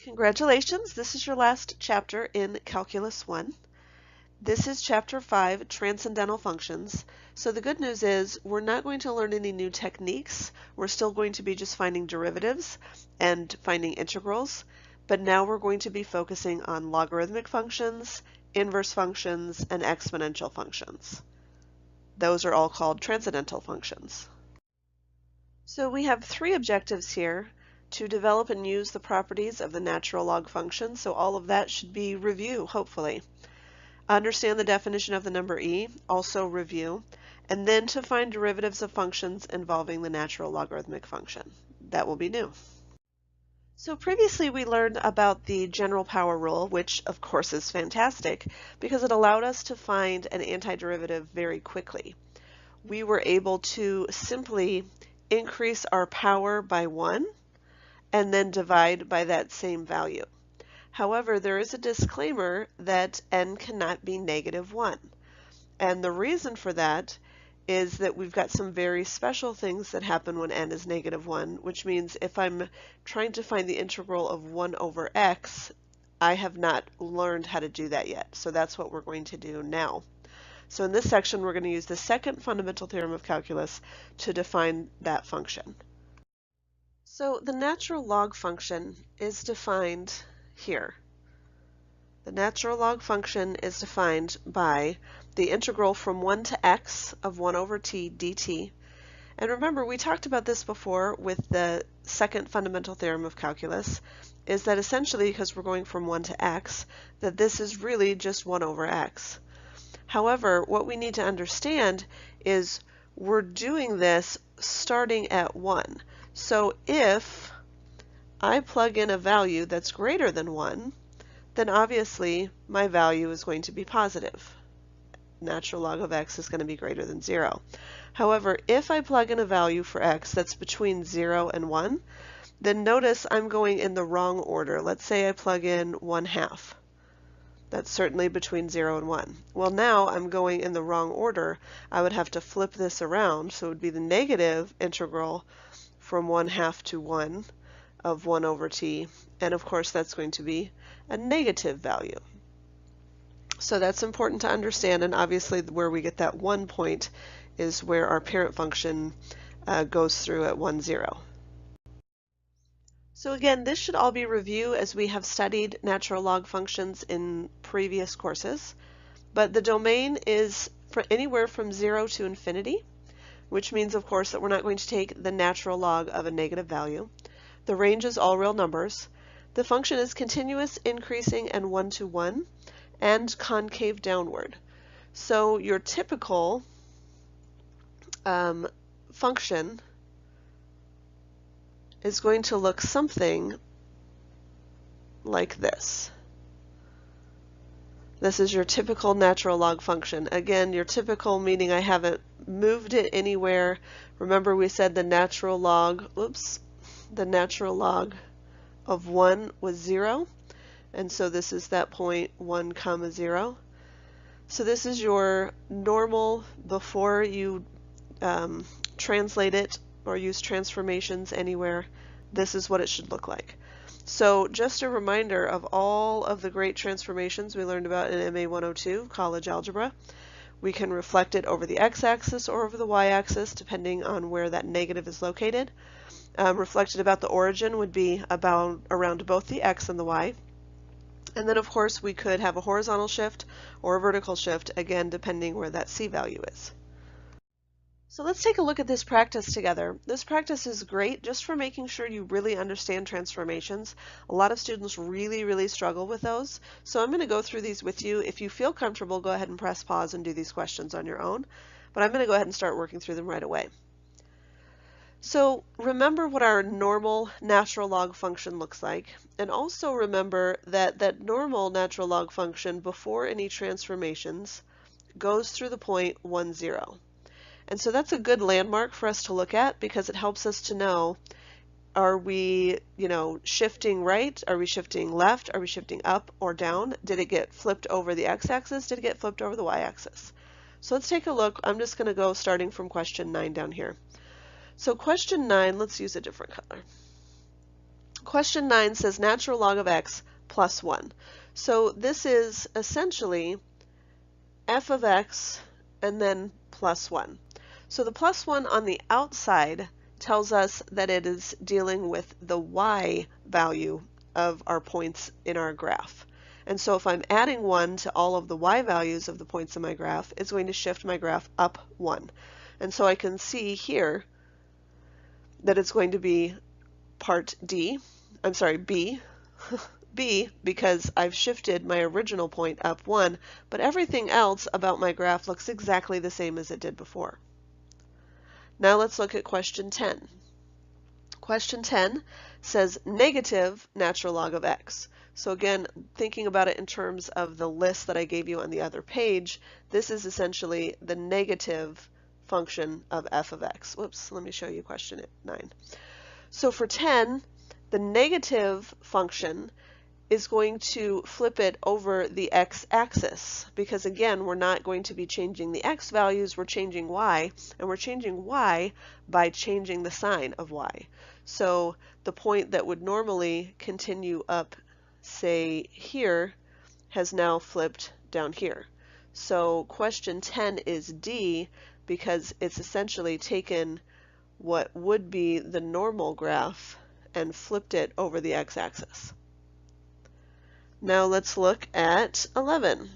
Congratulations, this is your last chapter in Calculus 1. This is Chapter 5, Transcendental Functions. So the good news is we're not going to learn any new techniques. We're still going to be just finding derivatives and finding integrals, but now we're going to be focusing on logarithmic functions, inverse functions, and exponential functions. Those are all called transcendental functions. So we have three objectives here: to develop and use the properties of the natural log function, so all of that should be review, hopefully. Understand the definition of the number e, also review, and then to find derivatives of functions involving the natural logarithmic function. That will be new. So previously we learned about the general power rule, which of course is fantastic because it allowed us to find an antiderivative very quickly. We were able to simply increase our power by 1 and then divide by that same value. However, there is a disclaimer that n cannot be -1. And the reason for that is that we've got some very special things that happen when n is -1, which means if I'm trying to find the integral of 1 over x, I have not learned how to do that yet. So that's what we're going to do now. So in this section, we're going to use the second fundamental theorem of calculus to define that function. So the natural log function is defined here. The natural log function is defined by the integral from 1 to x of 1 over t dt. And remember, we talked about this before with the second fundamental theorem of calculus, is that essentially, because we're going from 1 to x, that this is really just 1 over x. However, what we need to understand is we're doing this starting at 1. So if I plug in a value that's greater than 1, then obviously my value is going to be positive. Natural log of x is going to be greater than 0. However, if I plug in a value for x that's between 0 and 1, then notice I'm going in the wrong order. Let's say I plug in 1/2. That's certainly between 0 and 1. Well, now I'm going in the wrong order. I would have to flip this around, so it would be the negative integral from 1/2 to 1 of 1 over t, and of course that's going to be a negative value. So that's important to understand, and obviously where we get that 1 point is where our parent function goes through at 1, 0. So again, this should all be review as we have studied natural log functions in previous courses, but the domain is anywhere from 0 to infinity, which means of course that we're not going to take the natural log of a negative value. The range is all real numbers. The function is continuous, increasing, and 1 to 1, and concave downward. So your typical function is going to look something like this. This is your typical natural log function. Again, your typical meaning I haven't moved it anywhere. Remember we said the natural log, the natural log of 1 was 0, and so this is that point 1, 0. So this is your normal before you translate it or use transformations anywhere. This is what it should look like. So just a reminder of all of the great transformations we learned about in MA 102, college algebra. We can reflect it over the x-axis or over the y-axis depending on where that negative is located. Reflected about the origin would be around both the x and the y. And then of course we could have a horizontal shift or a vertical shift, again depending where that c value is. So let's take a look at this practice together. This practice is great just for making sure you really understand transformations. A lot of students really struggle with those. So I'm going to go through these with you. If you feel comfortable, go ahead and press pause and do these questions on your own. But I'm going to go ahead and start working through them right away. So remember what our normal natural log function looks like, and also remember that that normal natural log function before any transformations goes through the point 1, 0. And so that's a good landmark for us to look at because it helps us to know, are we, shifting right? Are we shifting left? Are we shifting up or down? Did it get flipped over the x-axis? Did it get flipped over the y-axis? So let's take a look. I'm just going to go starting from question 9 down here. So question 9, let's use a different color. Question 9 says natural log of x plus 1. So this is essentially f of x and then plus 1. So the plus 1 on the outside tells us that it is dealing with the y value of our points in our graph. And so if I'm adding 1 to all of the y values of the points in my graph, it's going to shift my graph up 1. And so I can see here that it's going to be part B, B, because I've shifted my original point up 1, but everything else about my graph looks exactly the same as it did before. Now let's look at question 10. Question 10 says negative natural log of x. So again, thinking about it in terms of the list that I gave you on the other page, this is essentially the negative function of f of x. Whoops, let me show you question 9. So for 10, the negative function is going to flip it over the x-axis, because again, we're not going to be changing the x values, we're changing y, and we're changing y by changing the sign of y. So the point that would normally continue up, say here, has now flipped down here. So question 10 is D, because it's essentially taken what would be the normal graph and flipped it over the x-axis. Now let's look at 11.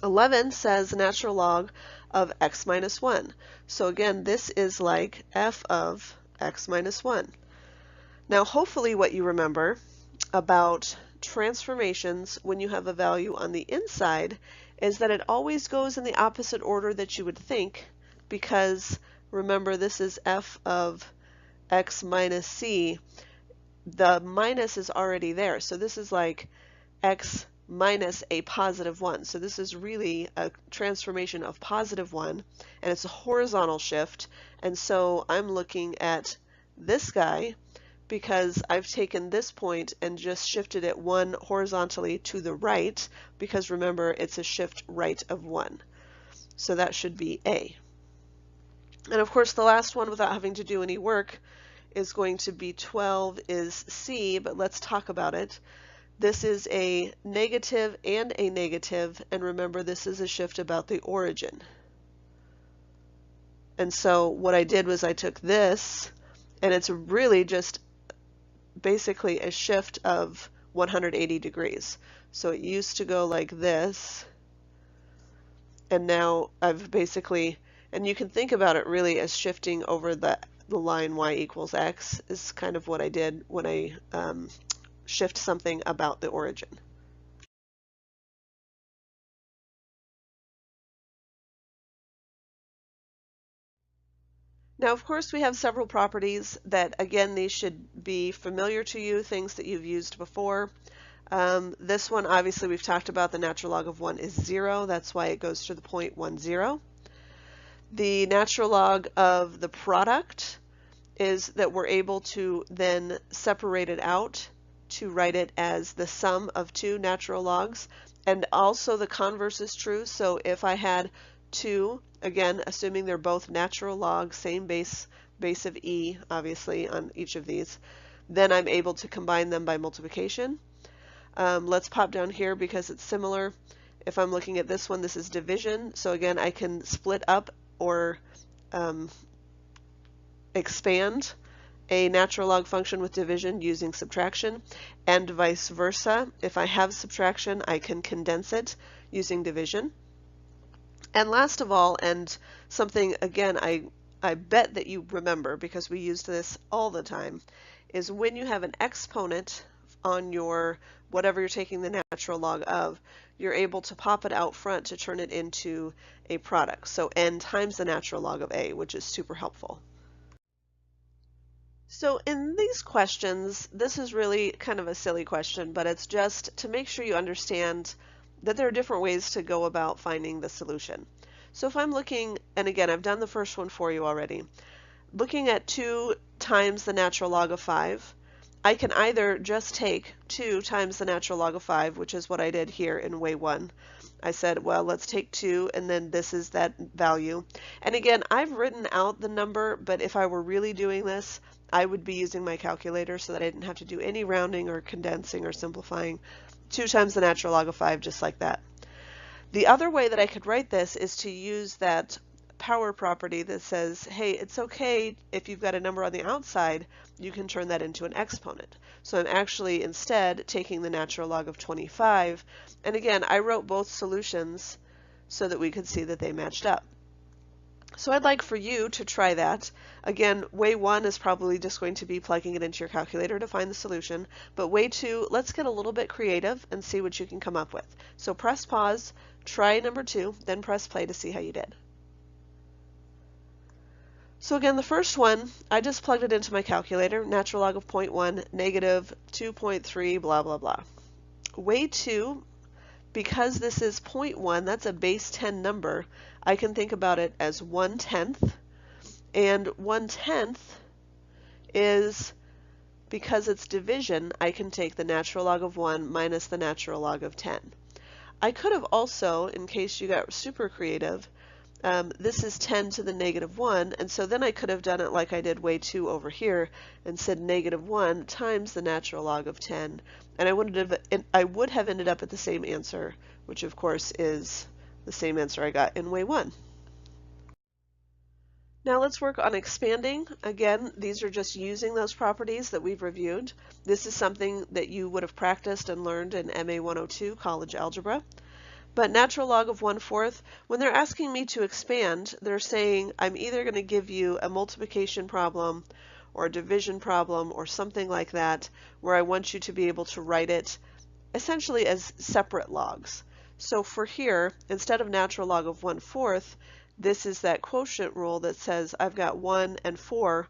11 says natural log of x minus 1. So again, this is like f of x minus 1. Now hopefully what you remember about transformations when you have a value on the inside is that it always goes in the opposite order that you would think, because remember this is f of x minus c. The minus is already there, so this is like x minus a positive 1. So this is really a transformation of positive 1, and it's a horizontal shift, and so I'm looking at this guy because I've taken this point and just shifted it 1 horizontally to the right, because remember it's a shift right of 1. So that should be A. And of course the last one without having to do any work is going to be 12 is C, but let's talk about it. This is a negative and a negative, and remember this is a shift about the origin. And so what I did was I took this, and it's really just basically a shift of 180 degrees. So it used to go like this, and now I've basically, and you can think about it really as shifting over the line y equals x is kind of what I did when I shift something about the origin. Now, of course, we have several properties that, again, these should be familiar to you, things that you've used before. This one, obviously, we've talked about. The natural log of 1 is 0. That's why it goes to the point 1, 0. The natural log of the product is that we're able to then separate it out to write it as the sum of two natural logs. And also the converse is true. So if I had 2, again, assuming they're both natural log, same base of e, obviously, on each of these, then I'm able to combine them by multiplication. Let's pop down here because it's similar. If I'm looking at this one, this is division. So again, I can split up or expand a natural log function with division using subtraction, and vice versa. If I have subtraction, I can condense it using division. And last of all, and something again I bet that you remember because we used this all the time, is when you have an exponent on your whatever you're taking the natural log of, you're able to pop it out front to turn it into a product. So n times the natural log of a, which is super helpful. So in these questions, this is really kind of a silly question, but it's just to make sure you understand that there are different ways to go about finding the solution. So if I'm looking, and again, I've done the first one for you already, looking at 2 times the natural log of 5, I can either just take 2 times the natural log of 5, which is what I did here in way 1. I said, well, let's take 2, and then this is that value. And again, I've written out the number, but if I were really doing this, I would be using my calculator so that I didn't have to do any rounding or condensing or simplifying. 2 times the natural log of 5, just like that. The other way that I could write this is to use that power property that says, hey, it's okay if you've got a number on the outside, you can turn that into an exponent. So I'm actually instead taking the natural log of 25, and again, I wrote both solutions so that we could see that they matched up. So I'd like for you to try that. Again, way 1 is probably just going to be plugging it into your calculator to find the solution, but way 2, let's get a little bit creative and see what you can come up with. So press pause, try number 2, then press play to see how you did. So again, the first one, I just plugged it into my calculator, natural log of 0.1, negative 2.3, blah, blah, blah. Way 2, because this is 0.1, that's a base 10 number, I can think about it as 1/10, and 1/10 is, because it's division, I can take the natural log of 1 minus the natural log of 10. I could have also, in case you got super creative, this is 10 to the negative 1, and so then I could have done it like I did way 2 over here and said negative 1 times the natural log of 10, and I would have ended up at the same answer, which of course is the same answer I got in way 1. Now let's work on expanding. Again, these are just using those properties that we've reviewed. This is something that you would have practiced and learned in MA 102, College Algebra. But natural log of 1/4, when they're asking me to expand, they're saying I'm either going to give you a multiplication problem or a division problem or something like that, where I want you to be able to write it essentially as separate logs. So for here, instead of natural log of 1/4, this is that quotient rule that says I've got 1 and 4,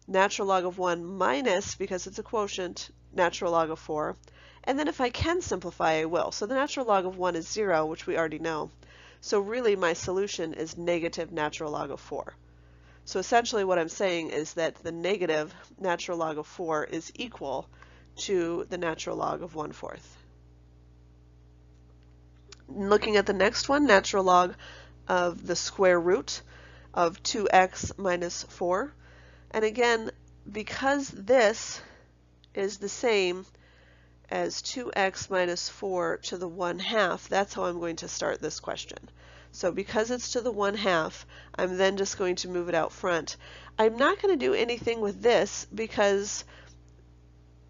natural log of 1 minus, because it's a quotient, natural log of 4. And then if I can simplify, I will. So the natural log of 1 is 0, which we already know. So really my solution is negative natural log of 4. So essentially what I'm saying is that the negative natural log of 4 is equal to the natural log of 1/4. Looking at the next one, natural log of the square root of 2x minus 4. And again, because this is the same as 2x minus 4 to the 1/2, that's how I'm going to start this question. So because it's to the 1/2, I'm then just going to move it out front. I'm not going to do anything with this because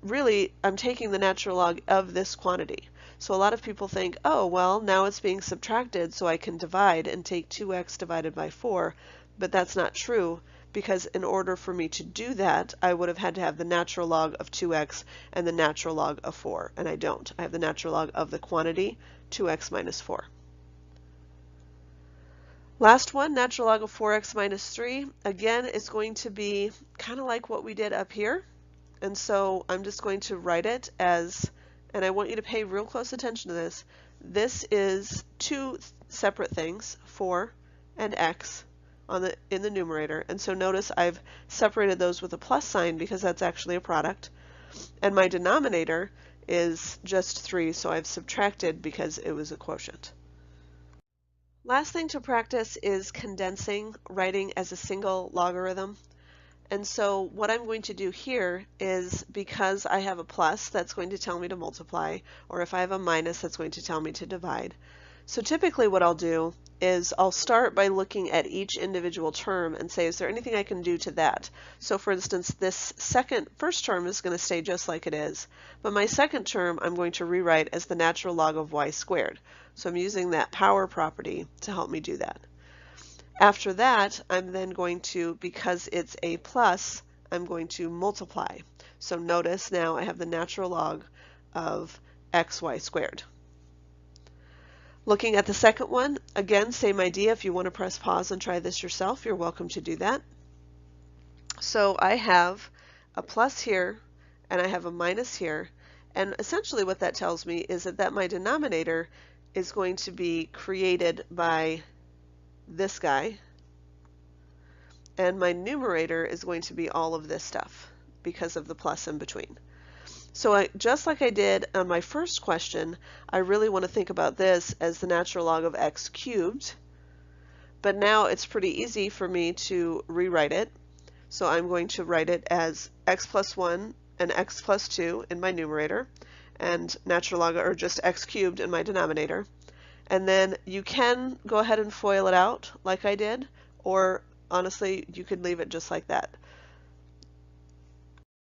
really I'm taking the natural log of this quantity. So a lot of people think, oh, well, now it's being subtracted, so I can divide and take 2x divided by 4, but that's not true, because in order for me to do that, I would have had to have the natural log of 2x and the natural log of 4, and I don't. I have the natural log of the quantity, 2x minus 4. Last one, natural log of 4x minus 3. Again, it's going to be kind of like what we did up here, and so I'm just going to write it as, and I want you to pay real close attention to this. This is two separate things, 4 and x, in the numerator, and so notice I've separated those with a plus sign because that's actually a product, and my denominator is just 3, so I've subtracted because it was a quotient. Last thing to practice is condensing, writing as a single logarithm. And so what I'm going to do here is, because I have a plus, that's going to tell me to multiply, or if I have a minus, that's going to tell me to divide. So typically what I'll do is I'll start by looking at each individual term and say, is there anything I can do to that? So for instance, this first term is going to stay just like it is, but my second term I'm going to rewrite as the natural log of y squared. So I'm using that power property to help me do that. After that, I'm then going to, because it's a plus, I'm going to multiply. So notice now I have the natural log of xy squared. Looking at the second one, again, same idea. If you want to press pause and try this yourself, you're welcome to do that. So I have a plus here, and I have a minus here, and essentially what that tells me is that my denominator is going to be created by this guy, and my numerator is going to be all of this stuff because of the plus in between. So just like I did on my first question, I really want to think about this as the natural log of x cubed, but now it's pretty easy for me to rewrite it. So I'm going to write it as x plus 1 and x plus 2 in my numerator, and natural log, or just x cubed in my denominator. And then you can go ahead and FOIL it out like I did, or honestly, you could leave it just like that.